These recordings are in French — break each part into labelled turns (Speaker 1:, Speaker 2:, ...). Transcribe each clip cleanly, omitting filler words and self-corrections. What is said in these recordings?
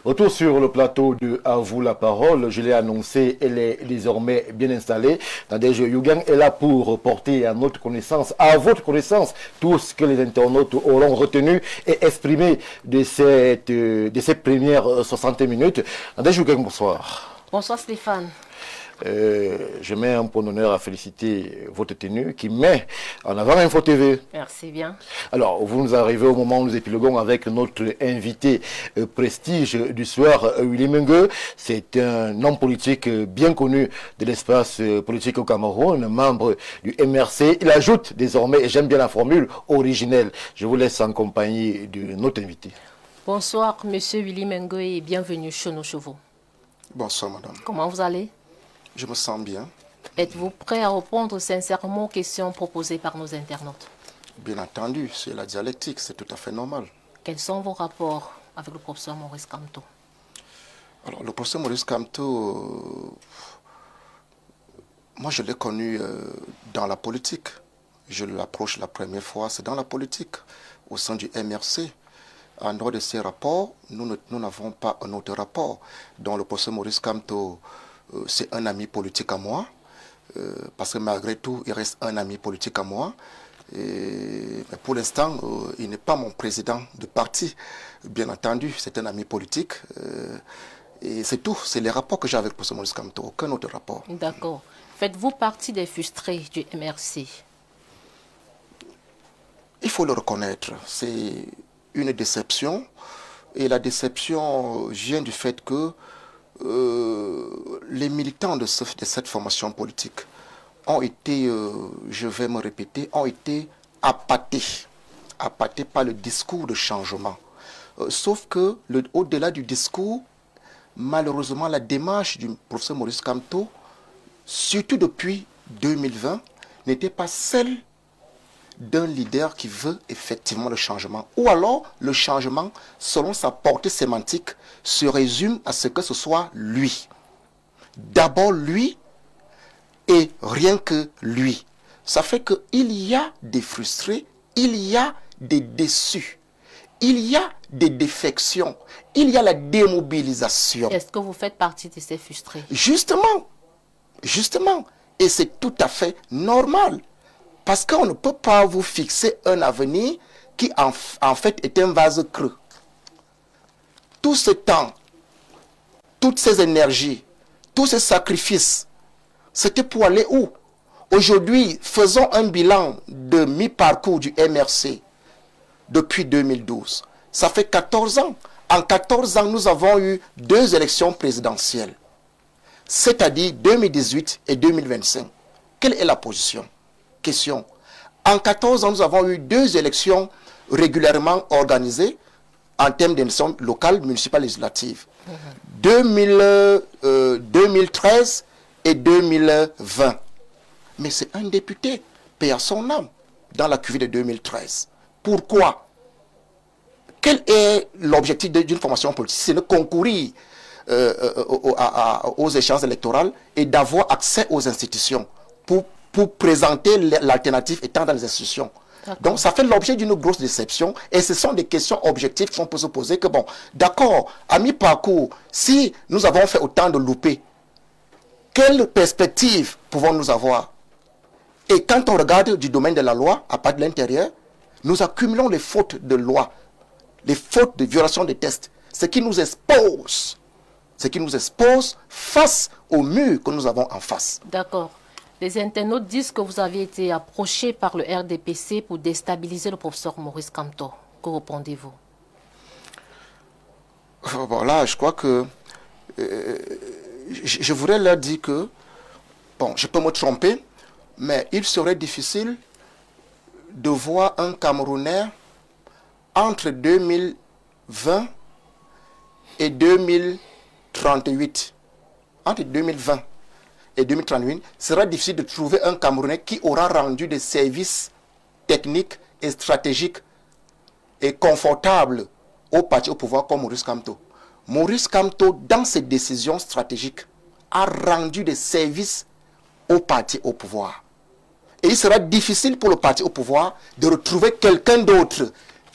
Speaker 1: Retour sur le plateau de À vous la parole. Je l'ai annoncé, elle est désormais bien installée. Nadège Yougang est là pour porter à notre connaissance, à votre connaissance, tout ce que les internautes auront retenu et exprimé de ces premières 60 minutes. Nadège Yougang, bonsoir.
Speaker 2: Bonsoir Stéphane.
Speaker 1: Je mets un point d'honneur à féliciter votre tenue qui met en avant Info TV.
Speaker 2: Merci bien.
Speaker 1: Alors, vous nous arrivez au moment où nous épiloguons avec notre invité prestige du soir, Willy Mengue. C'est un homme politique bien connu de l'espace politique au Cameroun, membre du MRC. Il ajoute désormais, et j'aime bien la formule, originelle. Je vous laisse en compagnie de notre invité.
Speaker 2: Bonsoir Monsieur Willy Mengue et bienvenue chez nos chevaux.
Speaker 3: Bonsoir madame.
Speaker 2: Comment vous allez?
Speaker 3: Je me sens bien.
Speaker 2: Êtes-vous prêt à répondre sincèrement aux questions proposées par nos internautes?
Speaker 3: Bien entendu, c'est la dialectique, c'est tout à fait normal.
Speaker 2: Quels sont vos rapports avec le professeur Maurice Kamto?
Speaker 3: Alors, le professeur Maurice Kamto, moi je l'ai connu dans la politique. Je l'approche la première fois, c'est dans la politique, au sein du MRC. En dehors de ces rapports, nous n'avons pas un autre rapport. Donc le professeur Maurice Kamto, c'est un ami politique à moi, parce que malgré tout, il reste un ami politique à moi. Mais pour l'instant, il n'est pas mon président de parti, bien entendu, c'est un ami politique. Et c'est tout, c'est les rapports que j'ai avec le professeur Maurice Kamto, aucun autre rapport.
Speaker 2: D'accord. Faites-vous partie des frustrés du MRC?
Speaker 3: Il faut le reconnaître, c'est une déception. Et la déception vient du fait que les militants de cette formation politique ont été, je vais me répéter, ont été appâtés par le discours de changement. Sauf que, au-delà du discours, malheureusement, la démarche du professeur Maurice Kamto, surtout depuis 2020, n'était pas celle d'un leader qui veut effectivement le changement. Ou alors, le changement, selon sa portée sémantique, se résume à ce que ce soit lui. D'abord lui, et rien que lui. Ça fait qu'il y a des frustrés, il y a des déçus, il y a des défections, il y a la démobilisation.
Speaker 2: Est-ce que vous faites partie de ces frustrés?
Speaker 3: Justement. Et c'est tout à fait normal. Parce qu'on ne peut pas vous fixer un avenir qui en fait est un vase creux. Tout ce temps, toutes ces énergies, tous ces sacrifices, c'était pour aller où? Aujourd'hui, faisons un bilan de mi-parcours du MRC depuis 2012. Ça fait 14 ans. En 14 ans, nous avons eu 2 élections présidentielles, c'est-à-dire 2018 et 2025. Quelle est la position? Question. En 14 ans, nous avons eu 2 élections régulièrement organisées en termes d'élections locales, municipales, législatives. 2013 et 2020. Mais c'est un député, paix à son âme, dans la cuvée de 2013. Pourquoi? Quel est l'objectif d'une formation politique? C'est de concourir aux échéances électorales et d'avoir accès aux institutions pour présenter l'alternative étant dans les institutions. Donc ça fait l'objet d'une grosse déception et ce sont des questions objectives qu'on peut se poser que bon, d'accord, à mi-parcours, si nous avons fait autant de loupés, quelle perspective pouvons-nous avoir? Et quand on regarde du domaine de la loi, à part de l'intérieur, nous accumulons les fautes de loi, les fautes de violation des tests, ce qui nous expose face au mur que nous avons en face.
Speaker 2: D'accord. Les internautes disent que vous avez été approché par le RDPC pour déstabiliser le professeur Maurice Kamto. Que répondez-vous?
Speaker 3: Bon, là, je crois que je voudrais leur dire que, bon, je peux me tromper, mais il serait difficile de voir un Camerounais entre 2020 et 2038. Entre 2020 et 2038, sera difficile de trouver un Camerounais qui aura rendu des services techniques et stratégiques et confortables au parti au pouvoir comme Maurice Kamto. Maurice Kamto, dans ses décisions stratégiques, a rendu des services au parti au pouvoir. Et il sera difficile pour le parti au pouvoir de retrouver quelqu'un d'autre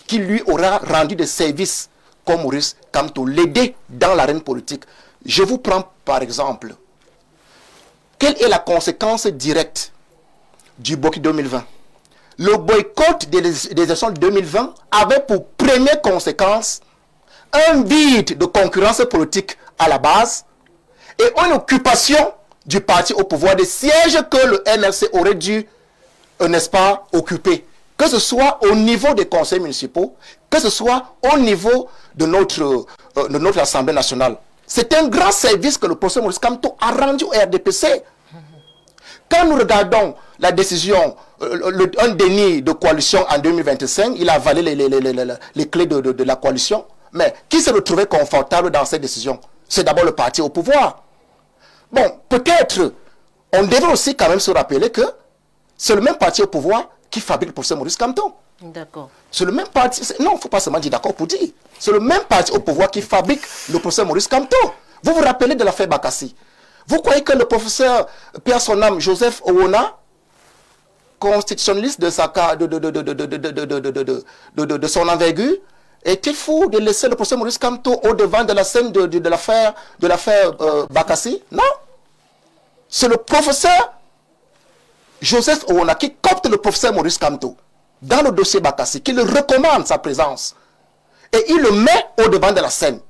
Speaker 3: qui lui aura rendu des services comme Maurice Kamto, l'aider dans l'arène politique. Je vous prends par exemple, quelle est la conséquence directe du boycott 2020? Le boycott des élections 2020 avait pour première conséquence un vide de concurrence politique à la base et une occupation du parti au pouvoir des sièges que le MRC aurait dû, n'est-ce pas, occuper. Que ce soit au niveau des conseils municipaux, que ce soit au niveau de notre Assemblée nationale. C'est un grand service que le professeur Maurice Kamto a rendu au RDPC. Quand nous regardons la décision, un déni de coalition en 2025, il a avalé les clés de la coalition. Mais qui s'est retrouvé confortable dans cette décision? C'est d'abord le parti au pouvoir. Bon, peut-être, on devrait aussi quand même se rappeler que c'est le même parti au pouvoir qui fabrique le professeur Maurice Kamto.
Speaker 2: D'accord.
Speaker 3: C'est le même parti. Non, il ne faut pas seulement dire d'accord pour dire. C'est le même parti au pouvoir qui fabrique le professeur Maurice Kamto. Vous vous rappelez de l'affaire Bakassi? Vous croyez que le professeur Pierre Sonam, Joseph Owona, constitutionnaliste de son envergure, est-il fou de laisser le professeur Maurice Kamto au devant de la scène de l'affaire Bakassi? Non. C'est le professeur Joseph Owona qui copte le professeur Maurice Kamto dans le dossier Bakassi, qui le recommande sa présence. Et il le met au devant de la scène.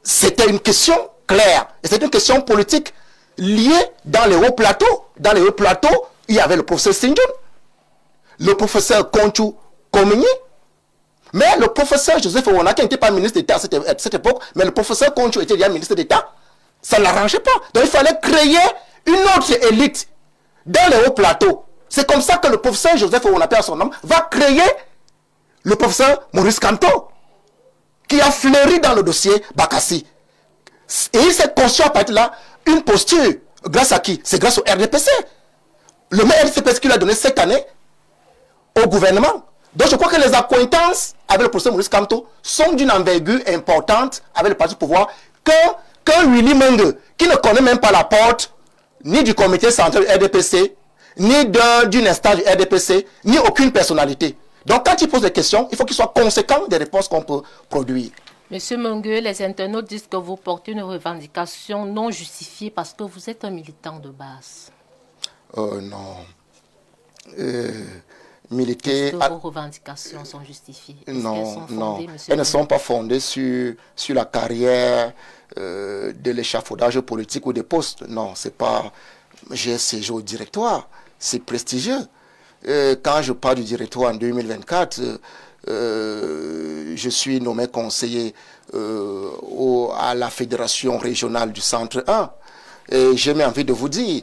Speaker 3: C'était une question claire. Et c'est une question politique liée dans les hauts plateaux. Dans les hauts plateaux, il y avait le professeur Sindjoun, le professeur Konchou Komini, mais le professeur Joseph Owona, qui n'était pas ministre d'État à cette époque, mais le professeur Konchou était déjà ministre d'État, ça ne l'arrangeait pas. Donc il fallait créer une autre élite dans les hauts plateaux. C'est comme ça que le professeur Joseph Owona, à son nom, va créer le professeur Maurice Kamto, qui a fleuri dans le dossier Bakassi. Et il s'est construit à partir de là une posture. Grâce à qui? C'est grâce au RDPC. Le même RDPC qui l'a donné cette année au gouvernement. Donc je crois que les accointances avec le professeur Maurice Kamto sont d'une envergure importante avec le parti au pouvoir qu'un Willy Mengue, qui ne connaît même pas la porte ni du comité central du RDPC, ni d'une instance du RDPC, ni aucune personnalité. Donc quand il pose des questions, il faut qu'il soit conséquent des réponses qu'on peut produire.
Speaker 2: Monsieur Mengue, les internautes disent que vous portez une revendication non justifiée parce que vous êtes un militant de base.
Speaker 3: Non. Militer...
Speaker 2: Est-ce que vos revendications sont justifiées?
Speaker 3: Non, non. Elles ne sont pas fondées sur la carrière de l'échafaudage politique ou des postes. Non, c'est pas... J'ai siégé au directoire. C'est prestigieux. Quand je parle du directoire en 2024... je suis nommé conseiller à la Fédération régionale du Centre 1. Et j'ai envie de vous dire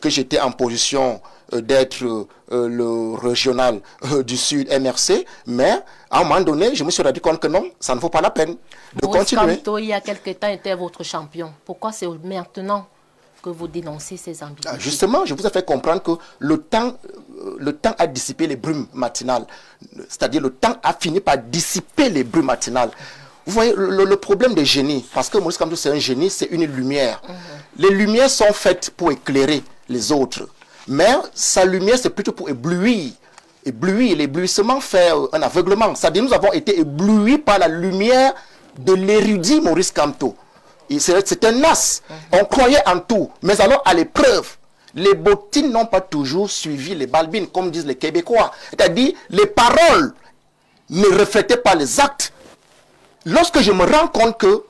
Speaker 3: que j'étais en position d'être le régional du Sud MRC, mais à un moment donné, je me suis rendu compte que non, ça ne vaut pas la peine de continuer.
Speaker 2: Kamto, il y a quelque temps, était votre champion. Pourquoi c'est maintenant que vous dénoncez ces ambitions?
Speaker 3: Justement, je vous ai fait comprendre que le temps a dissipé les brumes matinales. C'est-à-dire le temps a fini par dissiper les brumes matinales. Vous voyez, le problème des génies, parce que Maurice Kamto c'est un génie, c'est une lumière. Les lumières sont faites pour éclairer les autres. Mais sa lumière, c'est plutôt pour éblouir. Éblouir, l'éblouissement fait un aveuglement. C'est-à-dire nous avons été éblouis par la lumière de l'érudit Maurice Kamto. C'est un as. On croyait en tout. Mais alors, à l'épreuve, les bottines n'ont pas toujours suivi les balbines, comme disent les Québécois. C'est-à-dire, les paroles ne reflétaient pas les actes. Lorsque je me rends compte que,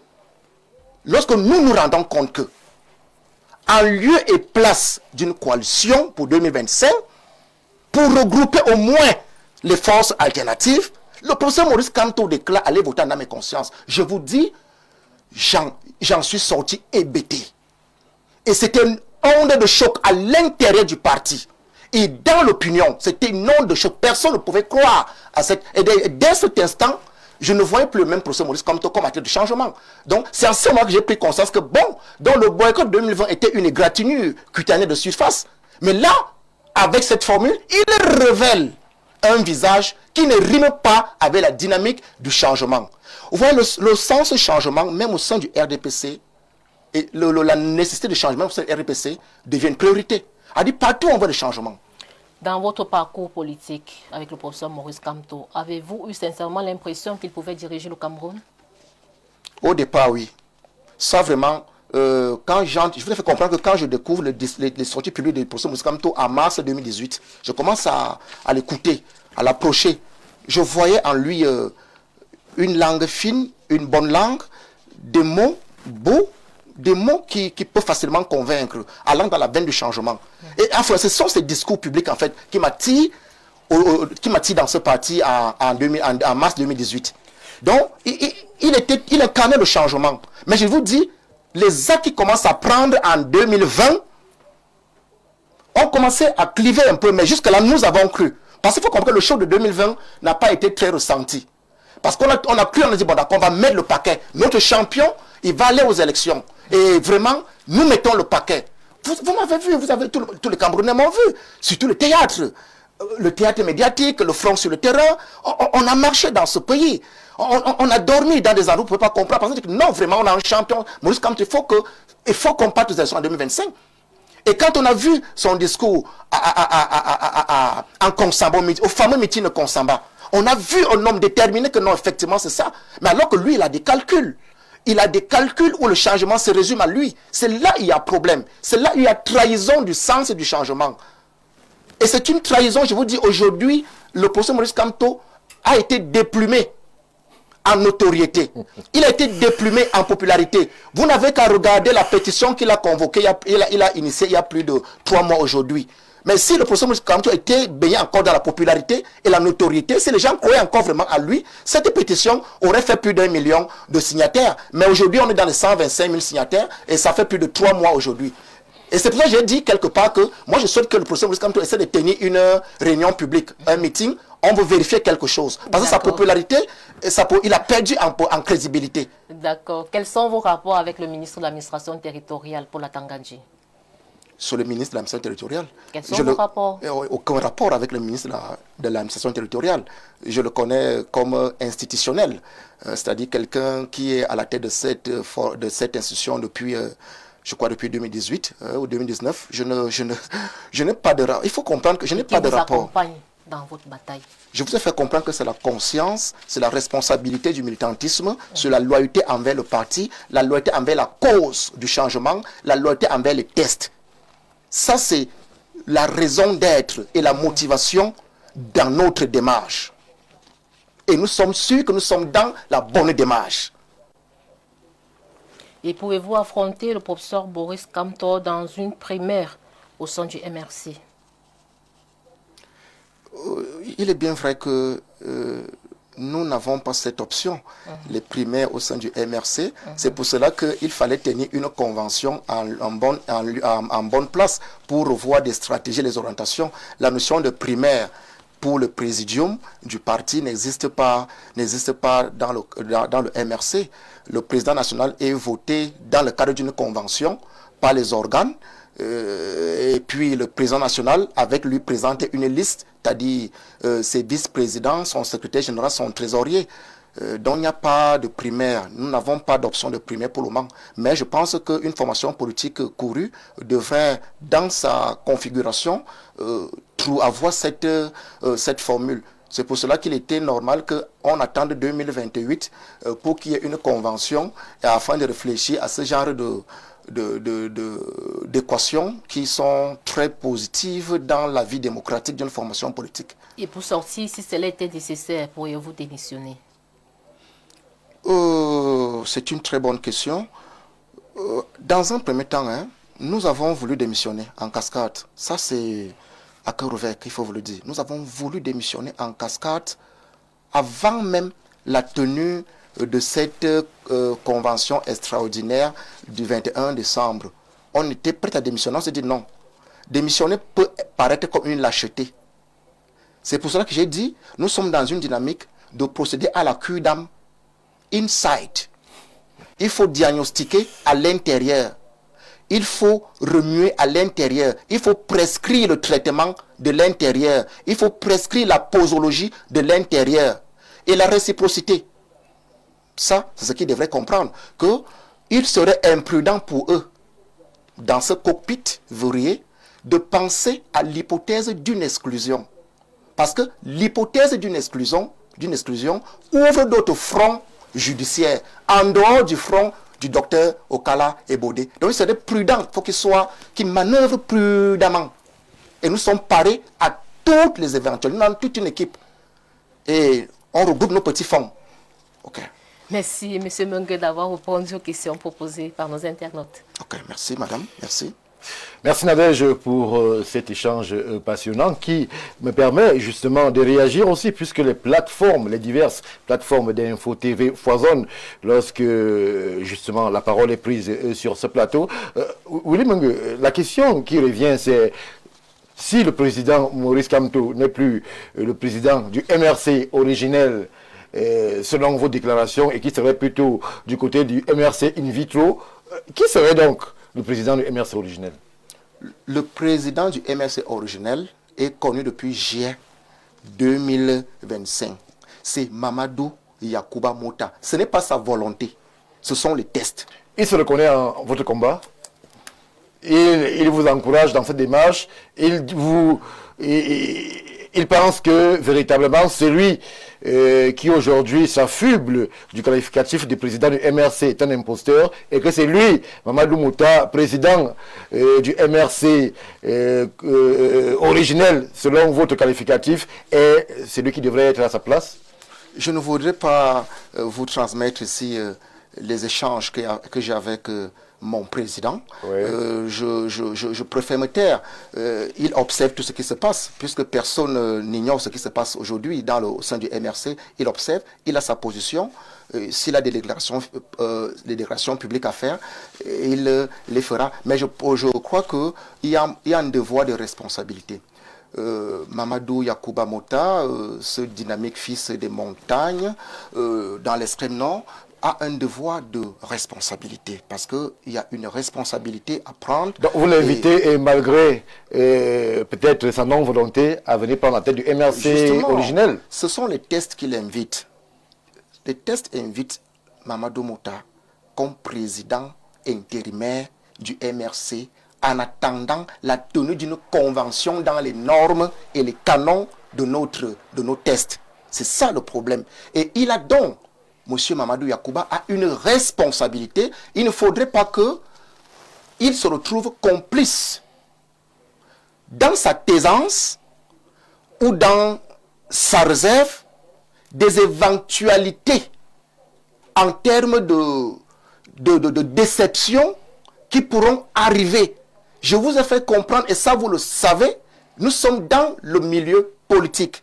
Speaker 3: lorsque nous nous rendons compte que, en lieu et place d'une coalition pour 2025, pour regrouper au moins les forces alternatives, le professeur Maurice Kamto déclare aller voter en âme et conscience. Je vous dis, j'en suis sorti hébété. Et c'était une onde de choc à l'intérieur du parti. Et dans l'opinion, c'était une onde de choc. Personne ne pouvait croire à cette... Et dès cet instant, je ne voyais plus le même professeur Maurice Kamto comme acteur de changement. Donc, c'est en ce moment que j'ai pris conscience que, bon, donc le boycott 2020 était une égratignure cutanée de surface. Mais là, avec cette formule, il révèle un visage qui ne rime pas avec la dynamique du changement. Vous voyez, le sens du changement, même au sein du RDPC, et la nécessité de changement au sein du RDPC devient une priorité. C'est-à-dire, partout on voit des changements.
Speaker 2: Dans votre parcours politique avec le professeur Maurice Kamto, avez-vous eu sincèrement l'impression qu'il pouvait diriger le Cameroun?
Speaker 3: Au départ, oui. Ça, vraiment, je vous ai fait comprendre que quand je découvre les sorties publiques du professeur Maurice Kamto en mars 2018, je commence à l'écouter, à l'approcher. Je voyais en lui une langue fine, une bonne langue, des mots beaux, des mots qui peuvent facilement convaincre, allant dans la veine du changement. Et enfin, ce sont ces discours publics, en fait, qui m'attirent dans ce parti en mars 2018. Donc, il incarnait le changement. Mais je vous dis, les actes qui commencent à prendre en 2020 ont commencé à cliver un peu, mais jusque-là, nous avons cru. Parce qu'il faut comprendre que le choc de 2020 n'a pas été très ressenti. Parce qu'on a cru, on a dit, bon d'accord, on va mettre le paquet. Notre champion, il va aller aux élections. Et vraiment, nous mettons le paquet. Vous m'avez vu, vous avez tous les Camerounais m'ont vu, surtout le théâtre médiatique, le front sur le terrain. On a marché dans ce pays. On a dormi dans des endroits où on ne pouvait pas comprendre. Parce que non, vraiment, on a un champion. Maurice Kamto, il faut qu'on parte aux élections en 2025. Et quand on a vu son discours en Konsamba, au fameux meeting de Konsamba, on a vu un homme déterminé que non, effectivement, c'est ça. Mais alors que lui, il a des calculs. Il a des calculs où le changement se résume à lui. C'est là qu'il y a problème. C'est là qu'il y a trahison du sens du changement. Et c'est une trahison, je vous dis, aujourd'hui, le professeur Maurice Kamto a été déplumé en notoriété. Il a été déplumé en popularité. Vous n'avez qu'à regarder la pétition qu'il a convoquée, il a initiée il y a plus de 3 mois aujourd'hui. Mais si le professeur Maurice Kamto était baigné encore dans la popularité et la notoriété, si les gens croyaient encore vraiment à lui, cette pétition aurait fait plus d'1 million de signataires. Mais aujourd'hui, on est dans les 125 000 signataires et ça fait plus de 3 mois aujourd'hui. Et c'est pour ça que j'ai dit quelque part que moi je souhaite que le professeur Maurice Kamto essaie de tenir une réunion publique, un meeting, on veut vérifier quelque chose. Parce que sa popularité, il a perdu en crédibilité.
Speaker 2: D'accord. Quels sont vos rapports avec le ministre de l'administration territoriale pour la Tangandji?
Speaker 3: Sur le ministre de l'administration territoriale.
Speaker 2: Quels sont vos rapports?
Speaker 3: Aucun rapport avec le ministre de l'administration territoriale. Je le connais comme institutionnel, c'est-à-dire quelqu'un qui est à la tête de cette institution depuis, je crois, depuis 2018 ou 2019. Je n'ai pas de rapport. Il faut comprendre que je n'ai pas de rapport.
Speaker 2: Accompagne dans votre bataille.
Speaker 3: Je vous ai fait comprendre que c'est la conscience, c'est la responsabilité du militantisme, c'est la loyauté envers le parti, la loyauté envers la cause du changement, la loyauté envers les tests. Ça, c'est la raison d'être et la motivation dans notre démarche. Et nous sommes sûrs que nous sommes dans la bonne démarche.
Speaker 2: Et pouvez-vous affronter le professeur Maurice Kamto dans une primaire au sein du MRC?
Speaker 3: Il est bien vrai que nous n'avons pas cette option, les primaires au sein du MRC. C'est pour cela qu'il fallait tenir une convention en bonne place pour revoir des stratégies, les orientations. La notion de primaire pour le présidium du parti n'existe pas dans le MRC. Le président national est voté dans le cadre d'une convention par les organes. Et puis le président national, avec lui, présente une liste, c'est-à-dire ses vice-présidents, son secrétaire général, son trésorier. Donc il n'y a pas de primaire. Nous n'avons pas d'option de primaire pour le moment. Mais je pense qu'une formation politique courue devrait, dans sa configuration, avoir cette formule. C'est pour cela qu'il était normal qu'on attende 2028 pour qu'il y ait une convention afin de réfléchir à ce genre d'équations qui sont très positives dans la vie démocratique d'une formation politique.
Speaker 2: Et pour sortir, si cela était nécessaire, pourriez-vous démissionner?
Speaker 3: C'est une très bonne question. Dans un premier temps, nous avons voulu démissionner en cascade. Ça, c'est à cœur ouvert qu'il faut vous le dire. Nous avons voulu démissionner en cascade avant même la tenue de cette convention extraordinaire du 21 décembre. On était prêt à démissionner, on s'est dit non. Démissionner peut paraître comme une lâcheté. C'est pour cela que j'ai dit, nous sommes dans une dynamique de procéder à la cure d'âme inside. Il faut diagnostiquer à l'intérieur. Il faut remuer à l'intérieur. Il faut prescrire le traitement de l'intérieur. Il faut prescrire la posologie de l'intérieur. Et la réciprocité. Ça, c'est ce qu'ils devraient comprendre. Qu'il serait imprudent pour eux, dans ce cockpit verrouillé, de penser à l'hypothèse d'une exclusion. Parce que l'hypothèse d'une exclusion ouvre d'autres fronts judiciaire en dehors du front du docteur Okala et Bodé. Donc il serait prudent, il faut qu'il manœuvre prudemment. Et nous sommes parés à toutes les éventualités, nous avons toute une équipe. Et on regroupe nos petits fonds. Ok.
Speaker 2: Merci, M. Mengue, d'avoir répondu aux questions proposées par nos internautes.
Speaker 3: Ok, merci, madame. Merci.
Speaker 1: Merci Nadège pour cet échange passionnant qui me permet justement de réagir aussi puisque les plateformes, les diverses plateformes d'Info TV foisonnent lorsque justement la parole est prise sur ce plateau. Willy Mengue, la question qui revient c'est si le président Maurice Kamto n'est plus le président du MRC originel selon vos déclarations et qui serait plutôt du côté du MRC in vitro, qui serait donc le président du MRC originel?
Speaker 3: Le président du MRC originel est connu depuis juillet 2025. C'est Mamadou Yacouba Mota. Ce n'est pas sa volonté. Ce sont les tests.
Speaker 1: Il se reconnaît en votre combat. Il vous encourage dans cette démarche. Il pense que véritablement c'est lui qui aujourd'hui s'affuble du qualificatif du président du MRC est un imposteur et que c'est lui, Mamadou Mouta, président du MRC originel selon votre qualificatif, et c'est lui qui devrait être à sa place?
Speaker 3: Je ne voudrais pas vous transmettre ici les échanges que j'ai avec mon président.
Speaker 1: Oui.
Speaker 3: Je préfère me taire. Il observe tout ce qui se passe, puisque personne n'ignore ce qui se passe aujourd'hui au sein du MRC. Il observe, il a sa position. S'il a des déclarations publiques à faire, il les fera. Mais je crois qu'il y a un devoir de responsabilité. Mamadou Yacouba Mota, ce dynamique fils des montagnes, dans l'extrême nord, a un devoir de responsabilité, parce qu'il y a une responsabilité à prendre.
Speaker 1: Donc vous l'invitez, et malgré peut-être sa non-volonté, à venir prendre la tête du MRC originel?
Speaker 3: Ce sont les tests qui l'invitent. Les tests invitent Mamadou Mota comme président intérimaire du MRC en attendant la tenue d'une convention dans les normes et les canons de nos tests. C'est ça le problème. Et il a donc, M. Mamadou Yacouba a une responsabilité. Il ne faudrait pas qu'il se retrouve complice dans sa taisance ou dans sa réserve des éventualités en termes de déception qui pourront arriver. Je vous ai fait comprendre, et ça vous le savez, nous sommes dans le milieu politique.